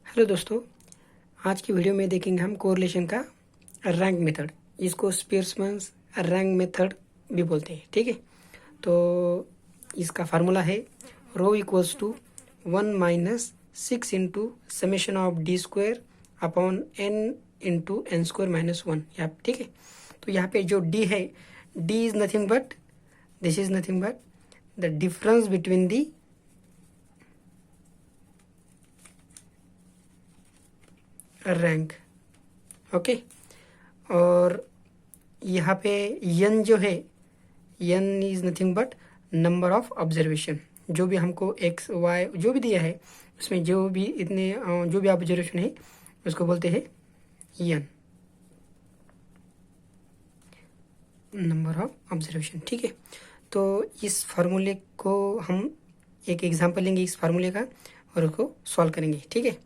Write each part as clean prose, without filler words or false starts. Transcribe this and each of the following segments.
Hello दोस्तों, आज की वीडियो में देखेंगे हम कोरिलेशन का रैंक मेथड। इसको स्पीयरमैन्स रैंक मेथड भी बोलते हैं। ठीक है, तो इसका फार्मूला है rho equals to 1 - 6 into summation of D square upon N into N square minus 1। यहाँ ठीक है, तो यहाँ पे जो डी है, D is nothing but this is nothing but the difference between the rank. Okay, और यहाँ पे यन जो है, N is nothing but number of observation. जो भी हमको एक्स वाई जो भी दिया है उसमें जो भी इतने जो भी ऑब्जर्वेशन है उसको बोलते हैं यन, नंबर ऑफ ऑब्जर्वेशन। ठीक है, तो इस फार्मूले को हम एक एग्जांपल लेंगे इस फार्मूले का और उसको सॉल्व करेंगे। ठीक है,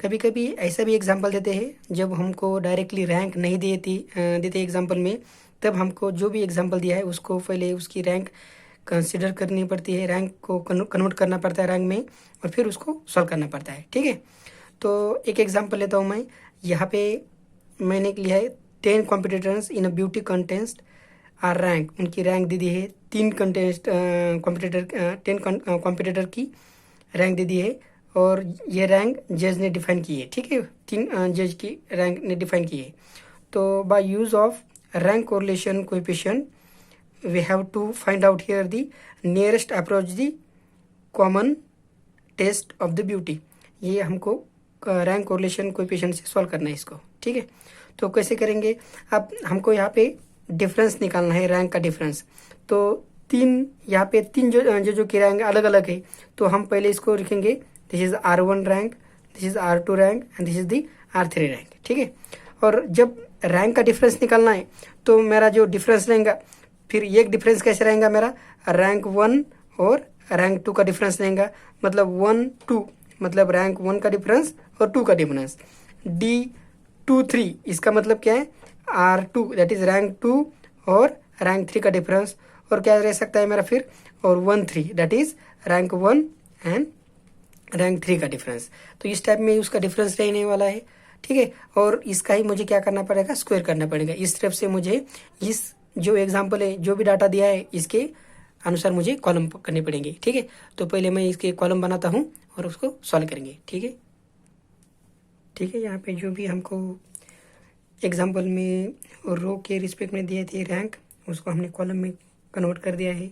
कभी कभी ऐसा भी एग्जांपल देते हैं जब हमको डायरेक्टली रैंक नहीं देते एग्जांपल में, तब हमको जो भी एग्जांपल दिया है उसको पहले उसकी रैंक कंसिडर करनी पड़ती है, रैंक को कन्वर्ट करना पड़ता है रैंक में, और फिर उसको सॉल्व करना पड़ता है। ठीक है, तो एक एग्जांपल लेता हूँ मैं। यहाँ पे मैंने लिया है 10 competitors in a beauty contest are rank. उनकी रैंक दे दी है 3 कंटेस्ट कॉम्पिटिटर 10 कॉम्पिटिटर की रैंक दे दी है, और ये रैंक जज ने डिफाइन की है। ठीक है, 3 जज की रैंक ने डिफाइन की है। तो by use of rank correlation coefficient we have to find out here the nearest approach the common test of the beauty. ये हमको रैंक कोरिलेशन कोएफिशिएंट से सॉल्व करना है इसको। ठीक है, तो कैसे करेंगे? अब हमको यहाँ पे डिफरेंस निकालना है, रैंक का डिफरेंस। तो यहाँ पे तीन जो की रैंक अलग अलग है, तो हम पहले इसको लिखेंगे this is R1 rank, this is R2 rank and this is the R3 rank. ठीक है, और जब रैंक का डिफरेंस निकालना है तो मेरा जो डिफरेंस रहेगा, फिर एक डिफरेंस कैसे रहेगा मेरा, रैंक 1 और रैंक 2 का डिफरेंस रहेगा। मतलब 1 2 मतलब रैंक 1 का डिफरेंस और 2 का डिफरेंस। D2 3 इसका मतलब क्या है, R2 दैट इज रैंक 2 और रैंक 3 का डिफरेंस। और क्या रह सकता है मेरा फिर, और 1 3 that is rank 1 and rank 3 का डिफरेंस। तो इस टाइप में उसका डिफरेंस रहने वाला है। ठीक है, और इसका ही मुझे क्या करना पड़ेगा, स्क्वायर करना पड़ेगा। इस तरफ से मुझे इस जो एग्जाम्पल है, जो भी डाटा दिया है, इसके अनुसार मुझे कॉलम करने पड़ेंगे। ठीक है, तो पहले मैं इसके कॉलम बनाता हूँ और उसको सॉल्व करेंगे। ठीक है, यहाँ पे जो भी हमको एग्जाम्पल में रो के रिस्पेक्ट में दिए थे रैंक, उसको हमने कॉलम में कन्वर्ट कर दिया है।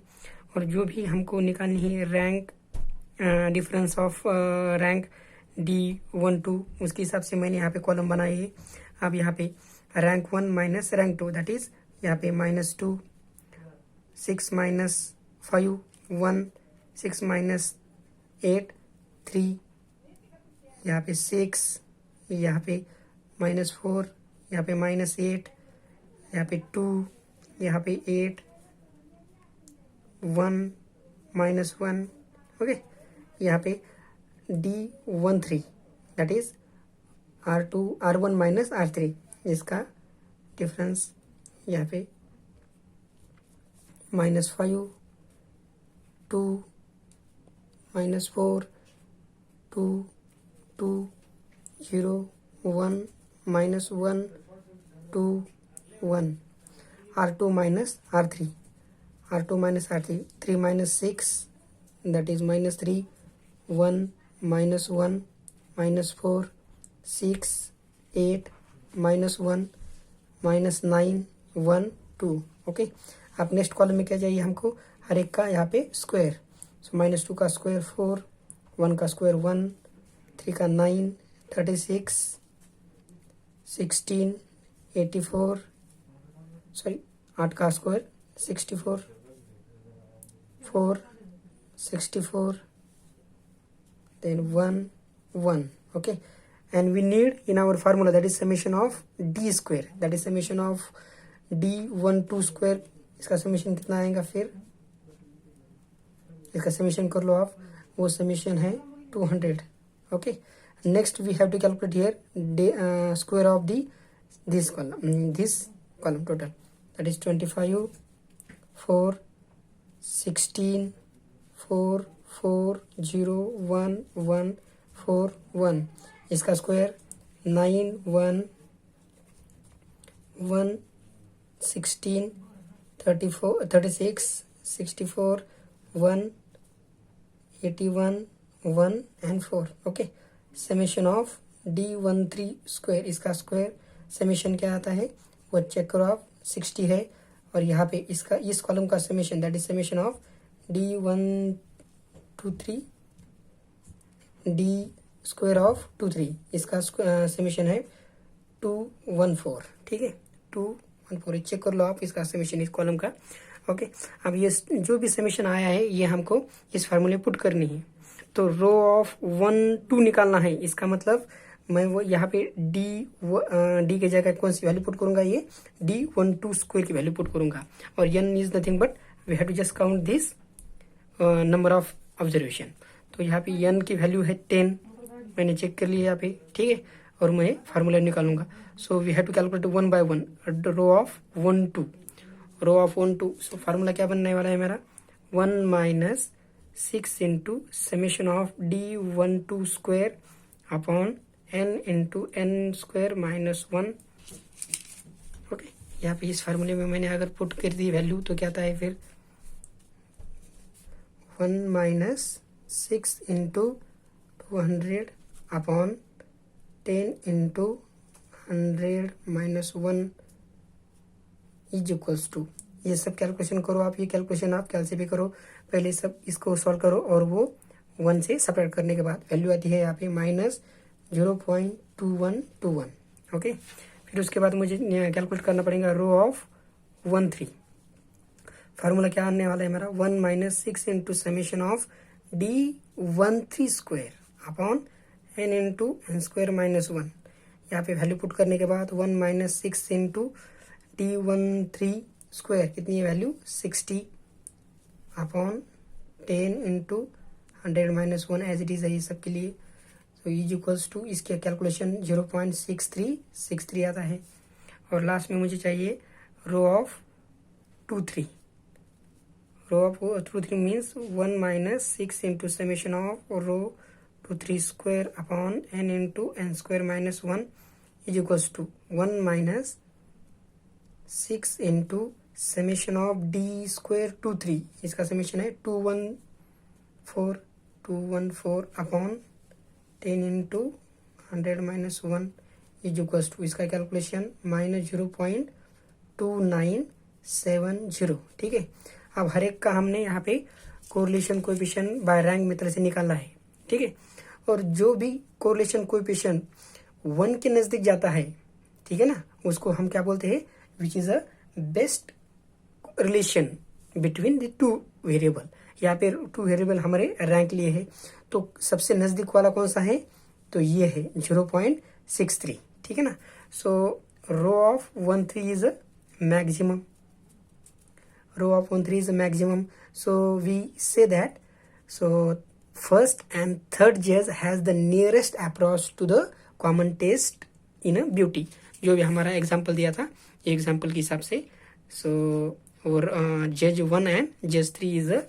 और जो भी हमको निकालनी है rank difference of rank D1 2, उसके हिसाब से मैंने यहाँ पे कॉलम बनाए है। अब यहाँ पे rank 1 minus rank 2 that is यहाँ पे -2, 6 - 5 1, 6 - 8 3, यहाँ पे 6, यहाँ पे -4, यहाँ पे -8, यहाँ पे 2, यहाँ पे 8 1 -1। ओके, यहाँ पे D13 that is R1 minus R3, इसका डिफरेंस यहाँ पे -5 2 -4 2 2 0 1 -1 2 1। R2 minus R3, R2 minus R3 3 - 6 that is -3 1 -1 -4 6 8 -1 -9 1 2। Okay, अब नेक्स्ट कॉलम में क्या चाहिए हमको, हर एक का यहाँ पे स्क्वायर। सो -2 का स्क्वायर 4, 1 का स्क्वायर 1, 3 का 9 36 16 84, सॉरी 8 का square 64 4 64, then 1 1। okay, and we need in our formula that is summation of d square, that is summation of D12 square। इसका समीशन कितना आएगा, फिर इसका समीशन कर लो आप, वो समीशन है 200। Okay, next we have to calculate here square of this column total, that is 25 4 16 4 4 0 1 1 4 1। इसका square 9 1 1 16 34 36 64 1 81 1 and 4। Okay, summation of D13 square, इसका स्क्वायर समेशन क्या आता है वो चेक करो आप, 60 है। और यहाँ पे इसका इस कॉलम का summation that is summation of D123 D square of 23, इसका समेशन है 214। ठीक है, 214 चेक कर लो आप इसका समेशन इस कॉलम का। ओके, अब ये जो भी समेशन आया है ये हमको इस फार्मूले पुट करनी है। तो रो ऑफ 1 2 निकालना है, इसका मतलब मैं वो यहाँ पे डी के जगह कौन सी वैल्यू पुट करूंगा, ये D12 स्क्वायर की वैल्यू पुट करूंगा। और n is nothing but we have to just count this number of observation. तो यहाँ पे n की वैल्यू है 10, मैंने चेक कर लिया यहाँ पे। ठीक है, और मैं फार्मूला निकालूंगा। So we have to calculate 1 by 1 rho of 1 2 rho of 1 2। So formula क्या बनने वाला है मेरा, 1 minus 6 into summation of D12 square upon n into n square minus 1। Okay, यहाँ पे इस फार्मूले में मैंने अगर पुट कर दी वैल्यू तो क्या आता है फिर 1 minus 6 into 200 upon 10 into 100 minus 1 is equals to, ये सब कैलकुलेशन करो आप, ये कैलकुलेशन आप कैल से भी करो, पहले सब इसको सॉल्व करो और वो 1 से सेपरेट करने के बाद वैल्यू आती है यहाँ पे माइनस 0.2121। ओके, फिर उसके बाद मुझे कैलकुलेट करना पड़ेगा रो ऑफ 1 3। फार्मूला क्या आने वाला है मेरा, 1 minus 6 into summation of D13 square upon n into n square minus 1। यहाँ पे वैल्यू पुट करने के बाद 1 माइनस 6 इंटू D13 स्क्वायर कितनी है value 60 upon 10 into 100 minus 1 as it is है ये सब के लिए। तो इज इक्वल्स टू इसके कैलकुलेशन 0.6363 आता है। और लास्ट में मुझे चाहिए rho of 2 3। Rho of 2 3 means 1 minus 6 into summation of rho 2 3 square upon n into n square minus 1 is equals to 1 minus 6 into summation of D square 2 3, इसका summation है 214 upon 10 into 100 minus 1 is equals to इसका calculation minus 0.2970। ठीक है, अब हर एक का हमने यहाँ पे correlation coefficient by rank method से निकाला है। ठीक है, और जो भी कोरिलेशन कोएफिशिएंट 1 के नजदीक जाता है, ठीक है ना, उसको हम क्या बोलते हैं, which is a best relation between the two variable. यहाँ पे 2 वेरिएबल हमारे रैंक लिए है, तो सबसे नजदीक वाला कौन सा है, तो ये है 0.63। ठीक है ना, so rho of 1 3 is a maximum, rho of 1 3 is a maximum. So we say that so first and third जज has the nearest approach to the common taste in a beauty, जो भी हमारा एग्जाम्पल दिया था example के हिसाब से। सो और जज 1 एंड जज 3 is the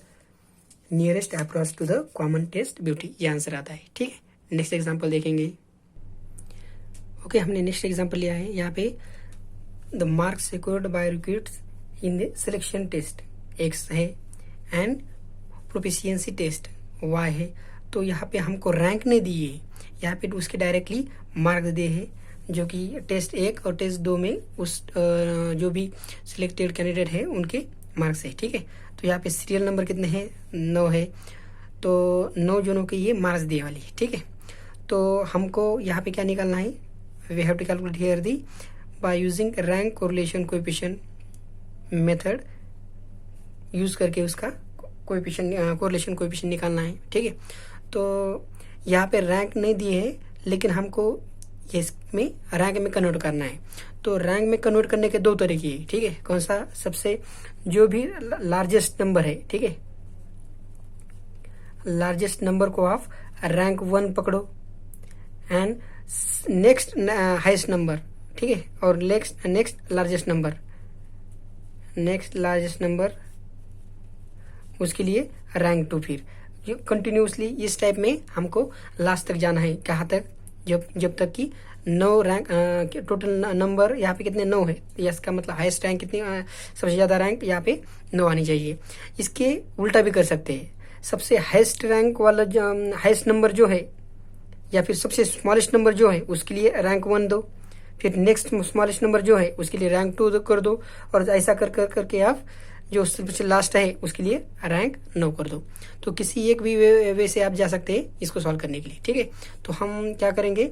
nearest approach to the common test beauty, ये आंसर आता है। ठीक है, नेक्स्ट एग्जाम्पल देखेंगे। ओके, हमने नेक्स्ट एग्जाम्पल लिया है यहाँ पे, the marks secured by recruits in the selection test X है एंड प्रोफिशिएंसी टेस्ट Y है। तो यहाँ पे हमको रैंक नहीं दिए, यहाँ पे उसके डायरेक्टली मार्क्स दिए हैं, जो कि टेस्ट 1 और टेस्ट 2 में उस जो भी सिलेक्टेड कैंडिडेट है उनके मार्क्स है। ठीक है, तो यहाँ पे सीरियल नंबर कितने हैं, 9 है, तो 9 जनों के ये मार्क्स दिए वाली है। ठीक है, तो हमको यहाँ पे क्या निकालना है, we have to calculate here the by using rank correlation coefficient method use करके उसका कोरिलेशन कोएफिशिएंट निकालना है। ठीक है, तो यहाँ पे रैंक नहीं दिए है, लेकिन हमको ये इसमें रैंक में कन्वर्ट करना है। तो रैंक में कन्वर्ट करने के 2 तरीके हैं। ठीक है, कौन सा, सबसे जो भी लार्जेस्ट नंबर है, ठीक है, लार्जेस्ट नंबर को आप रैंक 1 पकड़ो एंड नेक्स्ट हाईएस्ट नंबर, ठीक है, और नेक्स्ट लार्जेस्ट नंबर उसके लिए रैंक 2। फिर कंटिन्यूसली इस टाइप में हमको लास्ट तक जाना है, कहाँ तक, जब जब तक कि 9 रैंक टोटल नंबर यहाँ पे कितने 9 है, इसका मतलब हाईएस्ट रैंक कितनी सबसे ज़्यादा रैंक यहाँ पे 9 आनी चाहिए। इसके उल्टा भी कर सकते हैं, सबसे हाईएस्ट रैंक वाला जो हाईएस्ट नंबर जो है या फिर सबसे स्मॉलेस्ट नंबर जो है उसके लिए रैंक 1 दो, फिर नेक्स्ट स्मॉलेस्ट नंबर जो है उसके लिए रैंक 2 कर दो, और ऐसा कर कर करके आप जो सबसे लास्ट है उसके लिए रैंक 9 कर दो। तो किसी एक भी वे से आप जा सकते हैं इसको सॉल्व करने के लिए, ठीक है। तो हम क्या करेंगे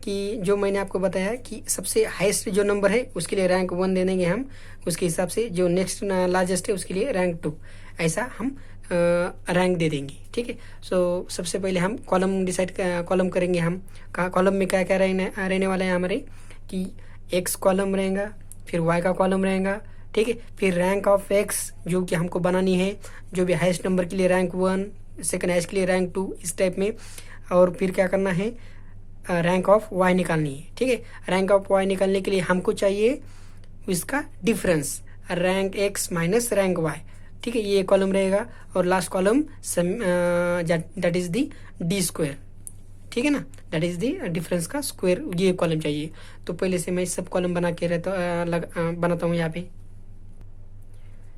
कि जो मैंने आपको बताया कि सबसे हाईएस्ट जो नंबर है उसके लिए रैंक 1 दे देंगे हम, उसके हिसाब से जो नेक्स्ट लार्जेस्ट है उसके लिए रैंक 2, ऐसा हम रैंक दे देंगे, ठीक है। सो सबसे पहले हम कॉलम डिसाइड कॉलम करेंगे हम, कॉलम में क्या क्या रहने वाला है हमारे कि एक्स कॉलम रहेगा, फिर वाई का कॉलम रहेगा, ठीक है। फिर रैंक ऑफ एक्स जो कि हमको बनानी है, जो भी हाईएस्ट नंबर के लिए रैंक 1, सेकंड हाईएस्ट के लिए रैंक 2, इस टाइप में। और फिर क्या करना है, रैंक ऑफ वाई निकालनी है, ठीक है। रैंक ऑफ वाई निकालने के लिए हमको चाहिए इसका difference, rank X minus rank Y, ठीक है। ये कॉलम रहेगा और last column that is the D square, ठीक है ना, दैट इज द डिफरेंस का स्क्वायर, ये कॉलम चाहिए। तो पहले से मैं सब कॉलम बना के बनाता हूँ यहाँ पे,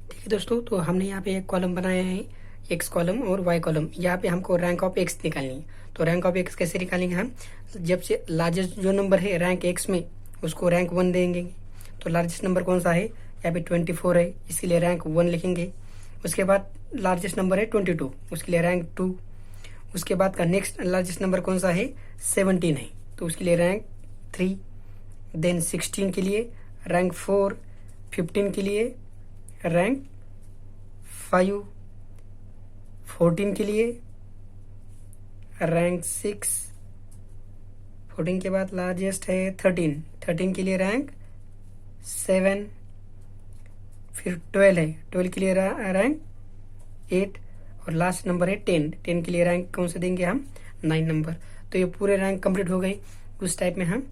ठीक है दोस्तों। तो हमने यहाँ पे एक कॉलम बनाया है, एक्स कॉलम और वाई कॉलम। यहाँ पे हमको रैंक ऑफ एक्स निकालनी है। तो रैंक ऑफ एक्स कैसे निकालेंगे हम, जब से लार्जेस्ट जो नंबर है रैंक एक्स में उसको रैंक 1 देंगे। तो लार्जेस्ट नंबर कौन सा है, यहाँ पे 24 है, इसलिए रैंक 1 लिखेंगे। उसके बाद लार्जेस्ट नंबर है 22, उसके लिए रैंक 2। उसके बाद का नेक्स्ट लार्जेस्ट नंबर कौन सा है, 17 है, तो उसके लिए रैंक 3। देन 16 के लिए रैंक 4, 15 के लिए रैंक 5, 14 के लिए रैंक 6, 14 के बाद लार्जेस्ट है 13 के लिए रैंक 7, फिर 12 है, 12 के लिए रैंक 8, और लास्ट नंबर है 10 के लिए रैंक कौन से देंगे हम, 9 नंबर। तो ये पूरे रैंक कंप्लीट हो गई। उस टाइप में हम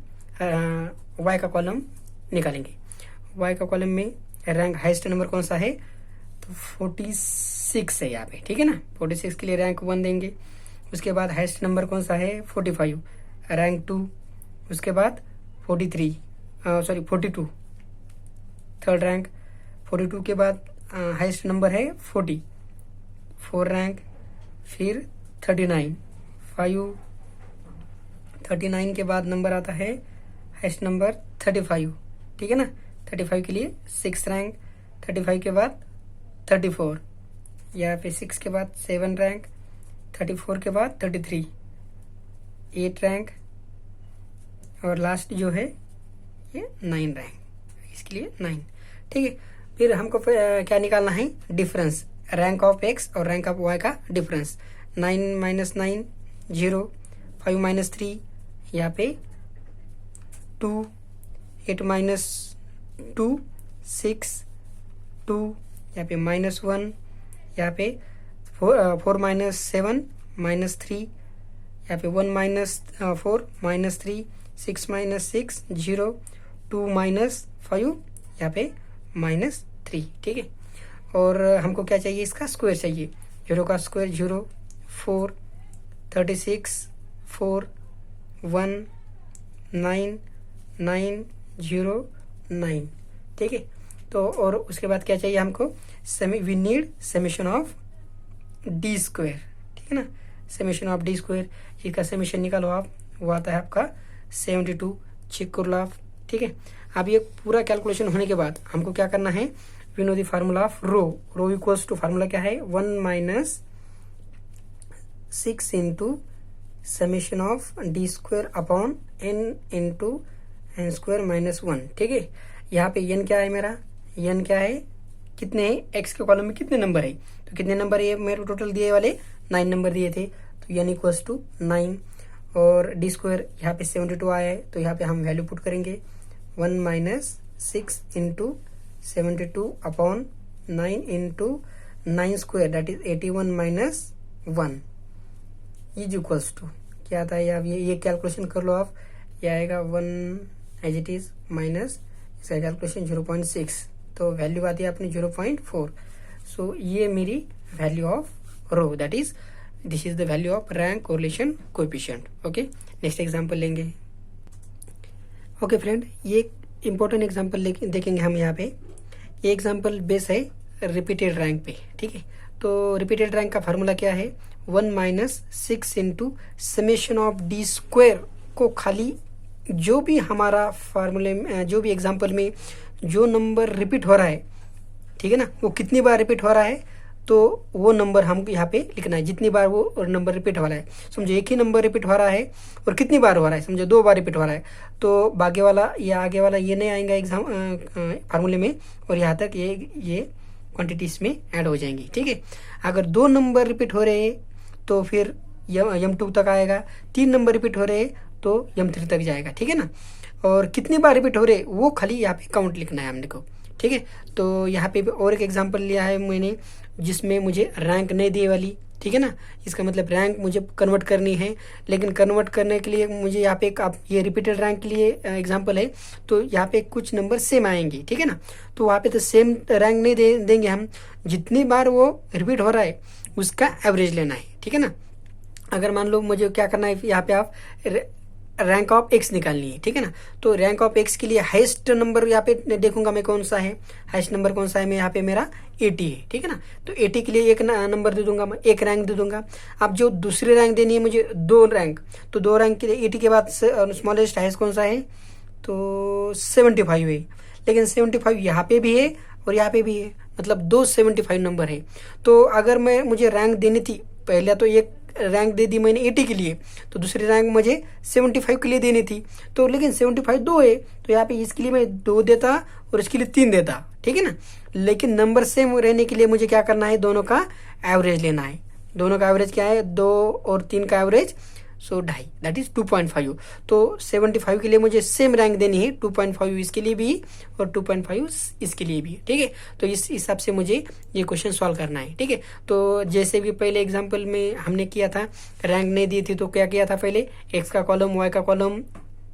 वाई का कॉलम निकालेंगे। वाई का कॉलम में रैंक हाईएस्ट नंबर कौन सा है, तो 46 है यहाँ पे, ठीक है ना। 46 के लिए रैंक 1 देंगे। उसके बाद हाईएस्ट नंबर कौन सा है, 45, रैंक 2। उसके बाद 42, थर्ड रैंक। 42 के बाद हाईएस्ट नंबर है 40, 4 रैंक। फिर 39, 39 के बाद नंबर आता है हाईएस्ट नंबर 35, ठीक है ना। 35 के लिए 6 रैंक। 35 के बाद 34, यहाँ पे 6 के बाद 7 रैंक। 34 के बाद 33, 8 रैंक। और लास्ट जो है ये 9 रैंक, इसके लिए 9, ठीक है। फिर हमको क्या निकालना है, डिफरेंस, रैंक ऑफ एक्स और रैंक ऑफ वाई का डिफरेंस। 9 माइनस 9 0, 5 माइनस 3 यहाँ पे 2, 8 माइनस 2 6, 2 यहाँ पे -1, यहाँ पे 4 माइनस 7 -3, यहाँ पे 1 माइनस 4 -3, 6 माइनस 6 0, 2 माइनस 5 यहाँ पे -3, ठीक है। और हमको क्या चाहिए, इसका स्क्वायर चाहिए। 0 का स्क्वायर 0, 4, 36, 4, 1, 9, 9, 0, 9, ठीक है। तो और उसके बाद क्या चाहिए हमको, we need summation of D square, ठीक है ना। समेशन ऑफ डी स्क्वायर, इसका समेशन निकालो आप, वो आता है आपका 72, चेक कर लो आप, ठीक है। अब ये पूरा कैलकुलेशन होने के बाद हमको क्या करना है, we know the formula of rho equals to, formula क्या है, 1 minus 6 into summation of D square upon n into N square -1, ठीक है। यहाँ पे n क्या है मेरा, n क्या है, कितने है, x के कॉलम में कितने नंबर है, तो कितने नंबर है मेरे टोटल दिए वाले 9 नंबर दिए थे, तो n इक्वल्स टू 9। और डी स्क्वायर यहाँ पे 72 आया है, तो यहाँ पे हम वैल्यू पुट करेंगे 1 minus 6 into 72 upon 9 into 9 square that is 81 minus 1 is equals to क्या आता है, अब ये कैलकुलेशन कर लो आप, ये आएगा 1 एज इट इज माइनस इसका कैलकुलेशन 0.6, तो वैल्यू आती है अपनी 0.4। सो ये मेरी value of rho that is this is the value of rank correlation coefficient. Okay, next example लेंगे। ओके फ्रेंड, ये इंपॉर्टेंट एग्जांपल देखेंगे हम यहाँ पे। ये एग्जांपल बेस है रिपीटेड रैंक पे, ठीक है। तो रिपीटेड रैंक का फार्मूला क्या है, 1 minus 6 into summation of D square को खाली जो भी हमारा फार्मूले में, जो भी एग्जांपल में जो नंबर रिपीट हो रहा है, ठीक है ना, वो कितनी बार रिपीट हो रहा है, तो वो नंबर हमको यहाँ पे लिखना है। जितनी बार वो नंबर रिपीट हो रहा है, समझो एक ही नंबर रिपीट हो रहा है और कितनी बार हो रहा है, समझो 2 बार रिपीट हो रहा है, तो बाकी वाला या आगे वाला ये नहीं आएगा एग्जाम फार्मूले में, और यहाँ तक ये क्वांटिटीज में ऐड हो जाएंगी, ठीक है। अगर 2 नंबर रिपीट हो रहे हैं तो फिर M2 तक आएगा, 3 नंबर रिपीट हो रहे हैं तो M3 तक जाएगा, ठीक है ना। और कितनी बार रिपीट हो रहे वो खाली यहाँ पे काउंट लिखना है हमने को, ठीक है। तो यहाँ पे और एक एग्जांपल लिया है मैंने जिसमें मुझे रैंक नहीं दी वाली, ठीक है ना। इसका मतलब रैंक मुझे कन्वर्ट करनी है, लेकिन कन्वर्ट करने के लिए मुझे यहाँ पे आप ये रिपीटेड रैंक के लिए एग्जांपल है, तो यहाँ पे कुछ नंबर सेम आएंगे, ठीक है ना। तो वहाँ पे तो सेम रैंक नहीं देंगे हम, जितनी बार वो रिपीट हो रहा है उसका एवरेज लेना है, ठीक है ना। अगर मान लो मुझे क्या करना है, यहाँ पे आप रैंक ऑफ एक्स निकालनी है, ठीक है ना। तो रैंक ऑफ एक्स के लिए हाईएस्ट नंबर यहाँ पे देखूंगा मैं कौन सा है, हाईएस्ट नंबर कौन सा है, मैं यहाँ पे मेरा 80 है, ठीक है ना। तो 80 के लिए एक नंबर दे दूंगा मैं, एक रैंक दे दूंगा। अब जो दूसरी रैंक देनी है मुझे 2 रैंक, तो 2 रैंक के लिए 80 के बाद स्मॉलेस्ट हाईएस्ट कौन सा है, तो 75 है। लेकिन 75 यहाँ पे भी है और यहाँ पे भी है, मतलब 2 75 नंबर है। तो अगर मुझे रैंक देनी थी, पहले तो एक रैंक दे दी मैंने 80 के लिए, तो दूसरी रैंक मुझे 75 के लिए देनी थी, तो लेकिन 75 2 है, तो यहाँ पे इसके लिए मैं 2 देता और इसके लिए 3 देता, ठीक है ना। लेकिन नंबर सेम रहने के लिए मुझे क्या करना है, दोनों का एवरेज लेना है। दोनों का एवरेज क्या है, 2 और 3 का एवरेज, सो 2.5, दैट इज 2.5। तो 75 के लिए मुझे सेम रैंक देनी है, 2.5 इसके लिए भी और 2.5 इसके लिए भी, ठीक है। तो इस हिसाब से मुझे ये क्वेश्चन सॉल्व करना है, ठीक है। तो जैसे भी पहले एग्जांपल में हमने किया था, रैंक नहीं दी थी तो क्या किया था, पहले एक्स का कॉलम वाई का कॉलम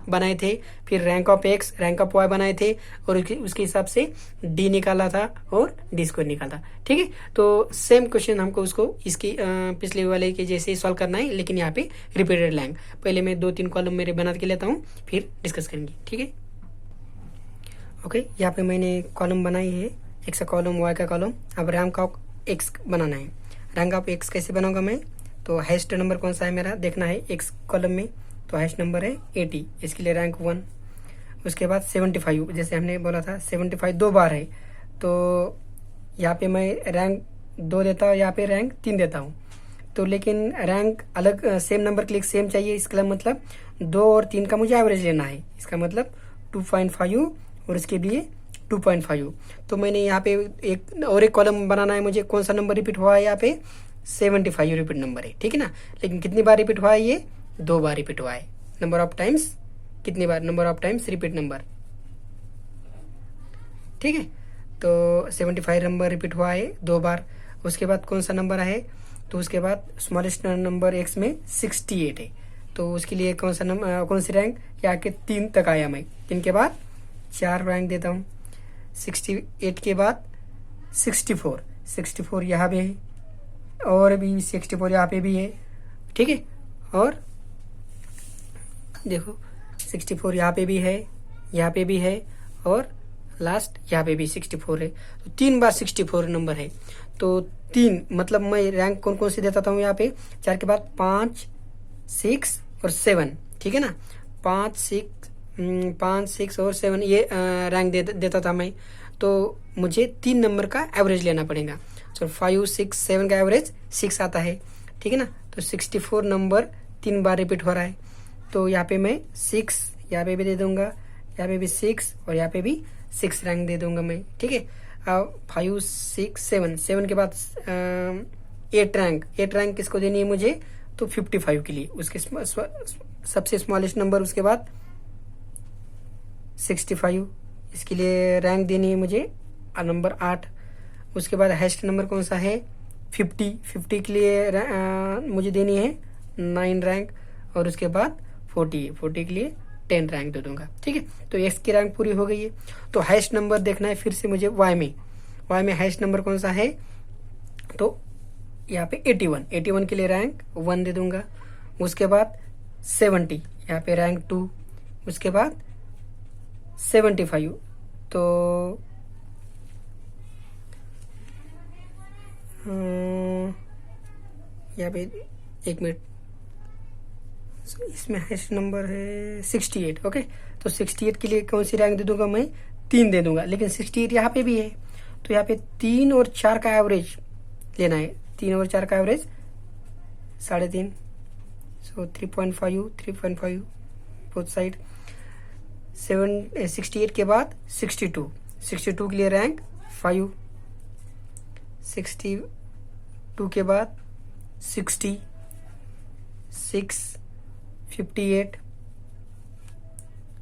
बनाए थे, फिर rank of X rank of Y बनाए थे, और उसके हिसाब से डी निकाला था और डी स्क्वायर निकाला, ठीक है। तो सेम क्वेश्चन हमको उसको इसकी पिछले वाले के जैसे ही सॉल्व करना है, लेकिन यहाँ पे रिपीटेड रैंक। पहले मैं 2-3 कॉलम मेरे बना के लेता हूँ, फिर डिस्कस करेंगे, ठीक है। ओके, यहाँ पे मैंने कॉलम बनाई है, एक्स का कॉलम वाई का कॉलम। अब रैंक ऑफ एक्स बनाना है। रैंक ऑफ एक्स कैसे बनाऊंगा मैं, तो हाईएस्ट नंबर कौन सा है मेरा देखना है एक्स कॉलम में, तो हाईएस्ट नंबर है 80, इसके लिए रैंक 1। उसके बाद 75, जैसे हमने बोला था 75 2 बार है, तो यहाँ पे मैं रैंक 2 देता हूँ, यहाँ पे रैंक 3 देता हूँ। तो लेकिन रैंक अलग सेम नंबर के लिए सेम चाहिए, इसका मतलब 2 और 3 का मुझे एवरेज लेना है, इसका मतलब 2.5 और इसके लिए 2.5। तो मैंने यहाँ पे एक कॉलम बनाना है मुझे, कौन सा नंबर रिपीट हुआ है यहाँ पे, 75 रिपीट नंबर है, ठीक है ना। लेकिन कितनी बार रिपीट हुआ है, ये 2 बार रिपीट हुआ है। नंबर ऑफ टाइम्स कितनी बार, number of times repeat number, ठीक है। तो 75 नंबर रिपीट हुआ है 2 बार। उसके बाद कौन सा नंबर है, तो उसके बाद स्मॉलेस्ट नंबर एक्स में 68 है, तो उसके लिए कौन सा नंबर, कौन सी रैंक, यहाँ के 3 तक आया मैं, 3 के बाद 4 रैंक देता हूँ। 68 के बाद 64 यहाँ पे है, और भी 64 यहाँ पे भी है, ठीक है। और देखो 64 यहाँ पे भी है, यहाँ पे भी है, और लास्ट यहाँ पे भी 64 है, तो 3 बार 64 नंबर है। तो 3 मतलब मैं रैंक कौन कौन सी देता हूँ यहाँ पे, 4 के बाद 5, 6 और 7, ठीक है ना। 5, 6 और 7 ये रैंक देता था मैं। तो मुझे 3 नंबर का एवरेज लेना पड़ेगा, तो 5, 6, 7 का एवरेज 6 आता है, ठीक है ना। तो 64 नंबर 3 बार रिपीट हो रहा है, तो यहाँ पे मैं 6 यहाँ पे भी दे दूंगा, यहाँ पे भी 6 और यहाँ पे भी 6 रैंक दे दूंगा मैं, ठीक है। 5, 6, 7 के बाद 8 रैंक किसको देनी है मुझे, तो 55 के लिए, उसके सबसे स्मॉलेस्ट नंबर, उसके बाद 65, इसके लिए रैंक देनी है मुझे नंबर 8। उसके बाद हाईएस्ट नंबर कौन सा है, 50 के लिए मुझे देनी है 9 रैंक, और उसके बाद 40 के लिए 10 रैंक दे दूंगा, ठीक है। तो एक्स की रैंक पूरी हो गई है। तो हाईएस्ट नंबर देखना है फिर से मुझे वाई में हाईएस्ट नंबर कौन सा है, तो यहाँ पे 81 के लिए रैंक 1 दे दूंगा। उसके बाद 70 यहाँ पे रैंक 2, उसके बाद 75 तो यहाँ पे 1 मिनट, इसमें हाईएस्ट नंबर है 68। ओके, तो 68 के लिए कौन सी रैंक दे दूंगा मैं? 3 दे दूंगा, लेकिन 68 यहाँ पे भी है, तो यहाँ पे 3 और 4 का एवरेज लेना है। 3 और 4 का एवरेज 3.5, सो 3.5 बोथ साइड। 68 के बाद 62 के लिए रैंक 5, 62 के बाद 60, 6, 58,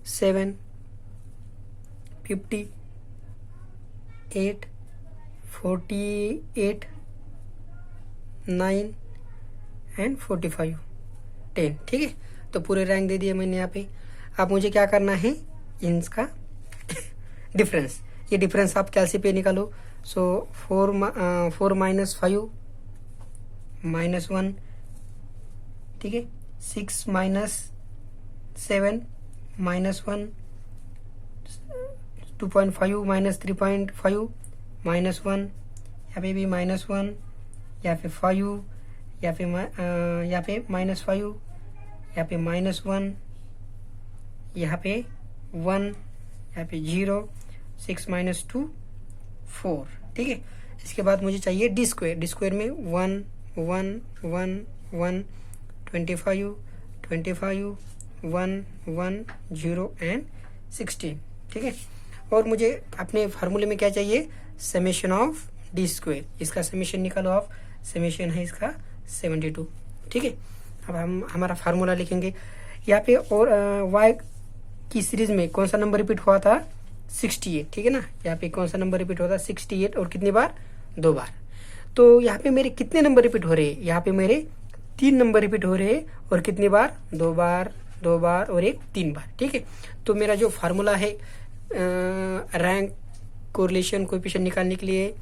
7, 50, 8, 48, 9 एंड 45, 10। ठीक है, तो पूरे रैंक दे दिए मैंने यहाँ पे। अब मुझे क्या करना है? इनका डिफरेंस, ये डिफरेंस आप कैलसी पे निकालो। सो 4 माइनस 5 माइनस 1, ठीक है। 6 माइनस 7 माइनस 1, 2.5 माइनस 3.5 माइनस 1, यहाँ पे भी माइनस 1, यहाँ पे 5, यहाँ पे माइनस 5, यहाँ पे माइनस 1, यहाँ पे 1, यहाँ पे 0, 6 माइनस 2 4। ठीक है, इसके बाद मुझे चाहिए डी स्क्वायर। डी स्क्वायर में 1 1 1 1 25 25 1 1 0 एंड 16। ठीक है, और मुझे अपने फार्मूले में क्या चाहिए? Summation of D square. इसका समेशन निकालो आप, समेशन है इसका 72। ठीक है, अब हम हमारा फार्मूला लिखेंगे यहाँ पे। और y की सीरीज में कौन सा नंबर रिपीट हुआ था? 68। ठीक है ना, यहाँ पे कौन सा नंबर रिपीट हुआ था? 68, और कितनी बार? 2 बार। तो यहाँ पे मेरे कितने नंबर रिपीट हो रहे हैं? यहाँ पे मेरे 3 नंबर रिपीट हो रहे हैं, और कितनी बार? 2 बार, 2 बार और एक 3 बार। ठीक है, तो मेरा जो फार्मूला है रैंक कोरिलेशन कोएफिशिएंट निकालने के लिए,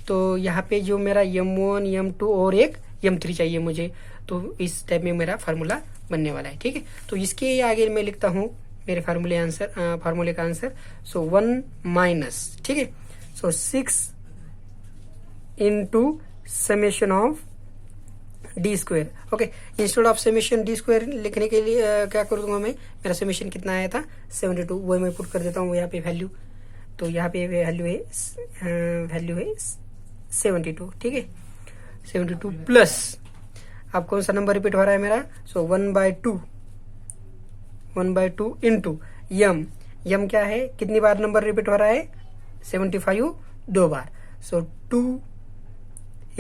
तो यहाँ पे जो मेरा M1 M2 और एक M3 चाहिए मुझे, तो इस टाइप में मेरा फार्मूला बनने वाला है। ठीक है, तो इसके आगे मैं लिखता हूँ मेरे फार्मूले का आंसर। सो 1 माइनस, ठीक है, सो 6 into summation of D square. Okay, instead of summation D square लिखने के लिए क्या कर दूंगा मैं? मेरा समेशन कितना आया था? 72, वो मैं पुट कर देता हूँ यहाँ पे वैल्यू। तो यहाँ पे वैल्यू है 72। ठीक है, 72 प्लस, अब कौन सा नंबर रिपीट हो रहा है मेरा? सो 1/2 इंटू यम क्या है? कितनी बार नंबर रिपीट हो रहा है? 75 2 बार। सो 2